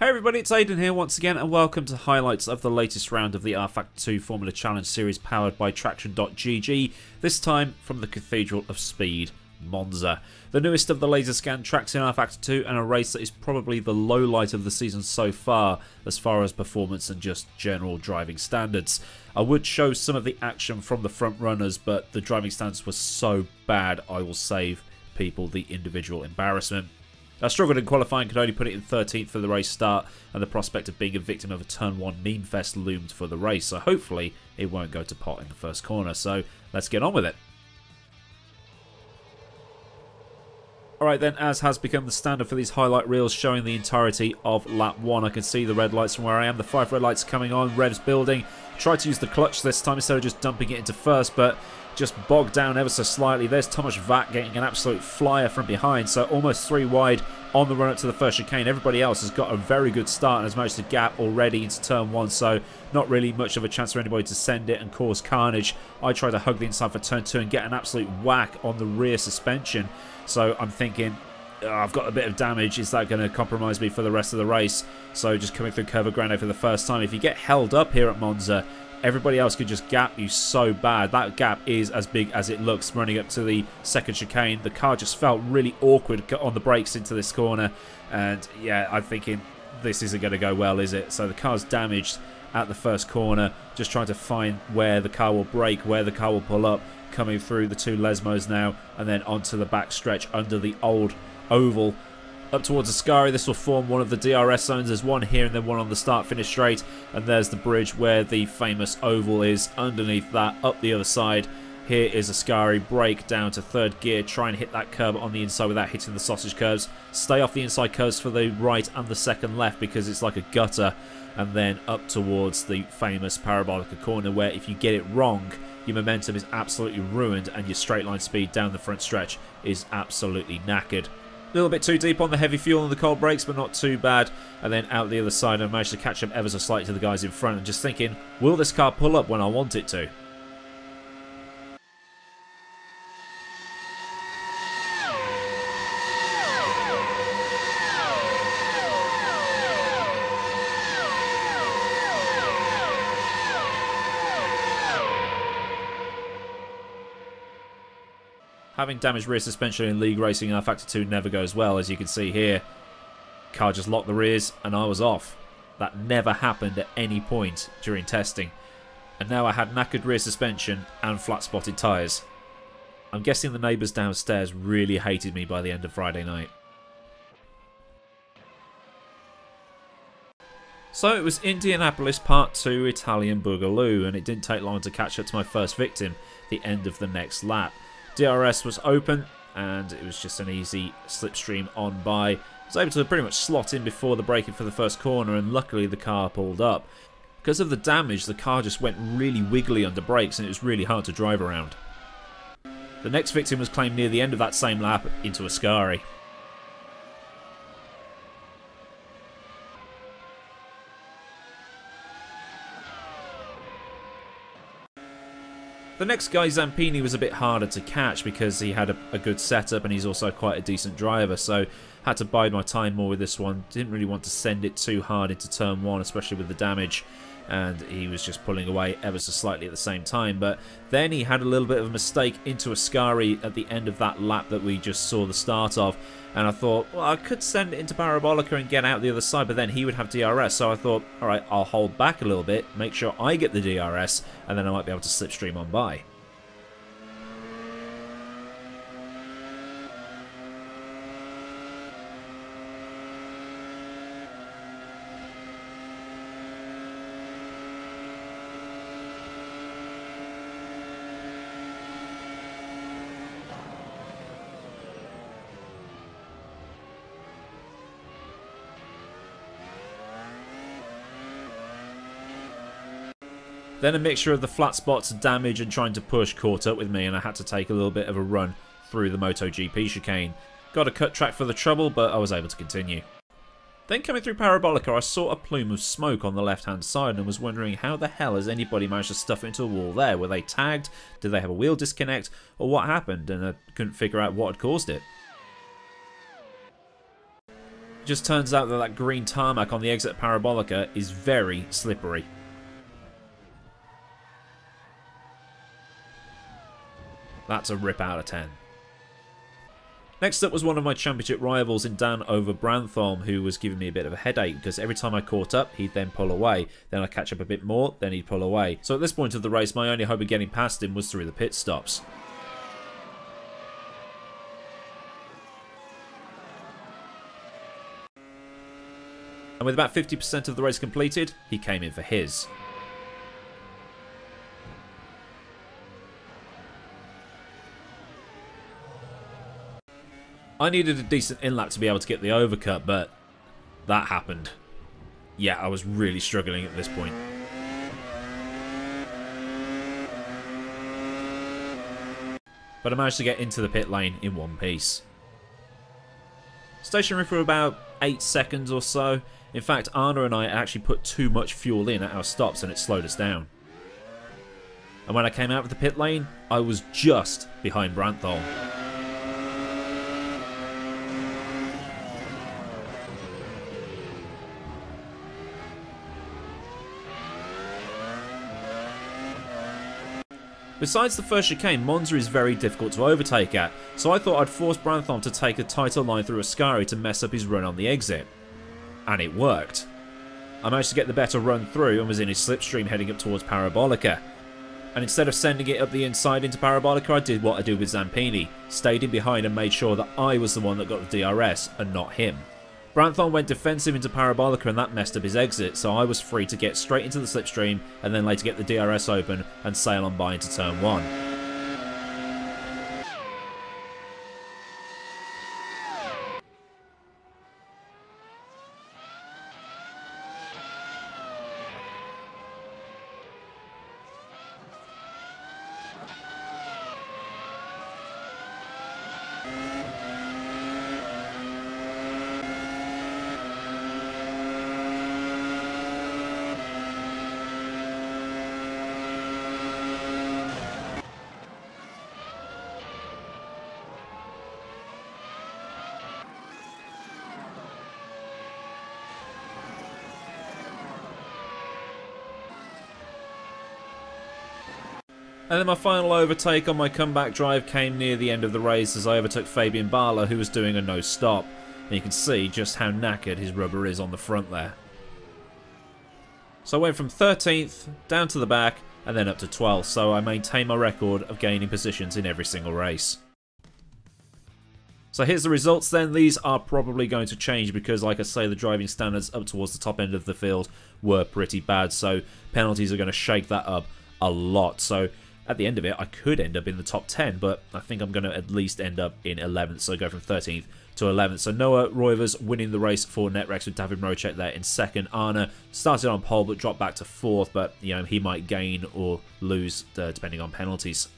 Hey everybody, it's Aidan here once again, and welcome to highlights of the latest round of the rFactor 2 Formula Challenge Series powered by Traction.gg, this time from the Cathedral of Speed, Monza. The newest of the laser scan tracks in rFactor 2, and a race that is probably the low light of the season so far as performance and just general driving standards. I would show some of the action from the front runners, but the driving standards were so bad I will save people the individual embarrassment. I struggled in qualifying, could only put it in 13th for the race start, and the prospect of being a victim of a Turn 1 meme fest loomed for the race, so hopefully it won't go to pot in the first corner, so let's get on with it. Alright then, as has become the standard for these highlight reels showing the entirety of lap 1, I can see the red lights from where I am, the 5 red lights coming on, revs building. Tried to use the clutch this time instead of just dumping it into first, but just bogged down ever so slightly. There's Thomas Vac getting an absolute flyer from behind, so almost 3 wide on the run up to the first chicane. Everybody else has got a very good start and has managed to gap already into turn 1, so not really much of a chance for anybody to send it and cause carnage. I try to hug the inside for turn 2 and get an absolute whack on the rear suspension, so I'm thinking, I've got a bit of damage, is that going to compromise me for the rest of the race? So just coming through Curva Grande for the first time. If you get held up here at Monza, everybody else could just gap you so bad. That gap is as big as it looks running up to the second chicane. The car just felt really awkward on the brakes into this corner, and yeah, I'm thinking this isn't going to go well, is it? So the car's damaged at the first corner, just trying to find where the car will brake, where the car will pull up, coming through the 2 Lesmos now, and then onto the back stretch under the old oval up towards ASCARI. This will form one of the DRS zones. There's one here and then one on the start finish straight, and there's the bridge where the famous oval is. Underneath that, up the other side, here is ASCARI. Brake down to 3rd gear, try and hit that curb on the inside without hitting the sausage curves. Stay off the inside curves for the right and the second left because it's like a gutter, and then up towards the famous Parabolica corner where if you get it wrong, your momentum is absolutely ruined and your straight line speed down the front stretch is absolutely knackered. A little bit too deep on the heavy fuel and the cold brakes, but not too bad. And then out the other side, I managed to catch up ever so slightly to the guys in front, and just thinking, will this car pull up when I want it to? Having damaged rear suspension in league racing in rFactor 2 never goes well, as you can see here. Car just locked the rears and I was off. That never happened at any point during testing. And now I had knackered rear suspension and flat spotted tyres. I'm guessing the neighbours downstairs really hated me by the end of Friday night. So it was Indianapolis Part 2 Italian Boogaloo, and it didn't take long to catch up to my first victim, the end of the next lap. DRS was open, and it was just an easy slipstream on by. I was able to pretty much slot in before the braking for the first corner, and luckily the car pulled up. Because of the damage, the car just went really wiggly under brakes, and it was really hard to drive around. The next victim was claimed near the end of that same lap into ASCARI. The next guy, Zampini, was a bit harder to catch because he had a good setup and he's also quite a decent driver, so had to bide my time more with this one. Didn't really want to send it too hard into turn 1, especially with the damage, and he was just pulling away ever so slightly at the same time. But then he had a little bit of a mistake into ASCARI at the end of that lap that we just saw the start of, and I thought, well, I could send it into Parabolica and get out the other side, but then he would have DRS, so I thought, alright, I'll hold back a little bit, make sure I get the DRS, and then I might be able to slipstream on by. Then a mixture of the flat spots, damage and trying to push caught up with me, and I had to take a little bit of a run through the MotoGP chicane. Got a cut track for the trouble, but I was able to continue. Then coming through Parabolica, I saw a plume of smoke on the left hand side and was wondering how the hell has anybody managed to stuff it into a wall there? Were they tagged? Did they have a wheel disconnect? Or what happened? And I couldn't figure out what had caused it. It just turns out that that green tarmac on the exit Parabolica is very slippery. That's a rip out of 10. Next up was one of my championship rivals in Dan over Brantham, who was giving me a bit of a headache because every time I caught up, he'd then pull away. Then I'd catch up a bit more, then he'd pull away. So at this point of the race, my only hope of getting past him was through the pit stops. And with about 50% of the race completed, he came in for his. I needed a decent in-lap to be able to get the overcut, but that happened. Yeah, I was really struggling at this point. But I managed to get into the pit lane in one piece. Stationary for about 8 seconds or so. In fact, Anna and I actually put too much fuel in at our stops and it slowed us down. And when I came out of the pit lane, I was just behind Brantham. Besides the first chicane, Monza is very difficult to overtake at, so I thought I'd force Brantham to take a tighter line through ASCARI to mess up his run on the exit. And it worked. I managed to get the better run through and was in his slipstream heading up towards Parabolica. And instead of sending it up the inside into Parabolica, I did what I did with Zampini, stayed in behind and made sure that I was the one that got the DRS and not him. Brantham went defensive into Parabolica and that messed up his exit, so I was free to get straight into the slipstream and then later get the DRS open and sail on by into turn 1. And then my final overtake on my comeback drive came near the end of the race as I overtook Fabian Bala, who was doing a no-stop. And you can see just how knackered his rubber is on the front there. So I went from 13th down to the back and then up to 12th, so I maintained my record of gaining positions in every single race. So here's the results then. These are probably going to change because, like I say, the driving standards up towards the top end of the field were pretty bad, so penalties are going to shake that up a lot. So at the end of it, I could end up in the top 10, but I think I'm going to at least end up in 11th, so go from 13th to 11th. So Noah Roivers winning the race for Netrex with David Mrocek there in second. Arna started on pole but dropped back to 4th, but you know, he might gain or lose depending on penalties.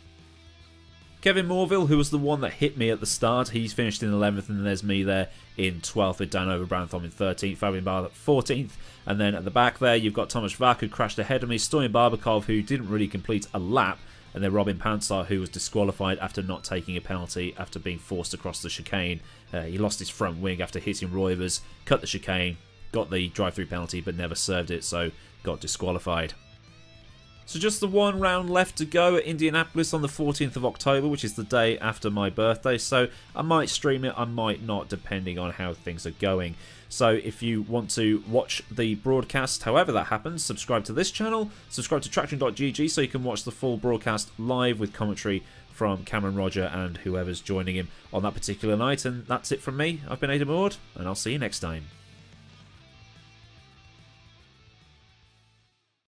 Kevin Morville, who was the one that hit me at the start, he's finished in 11th, and then there's me there in 12th with Dan over Brantham in 13th, Fabian Bar at 14th, and then at the back there you've got Tomasz Vak, who crashed ahead of me, Stoyan Barbakov, who didn't really complete a lap, and then Robin Pansar, who was disqualified after not taking a penalty after being forced across the chicane. He lost his front wing after hitting Roivers, cut the chicane, got the drive-through penalty but never served it, so got disqualified. So just the one round left to go at Indianapolis on the 14th of October, which is the day after my birthday. So I might stream it, I might not, depending on how things are going. So if you want to watch the broadcast, however that happens, subscribe to this channel, subscribe to Traction.gg so you can watch the full broadcast live with commentary from Cameron Roger and whoever's joining him on that particular night. And that's it from me. I've been AdmiralLaWind, and I'll see you next time.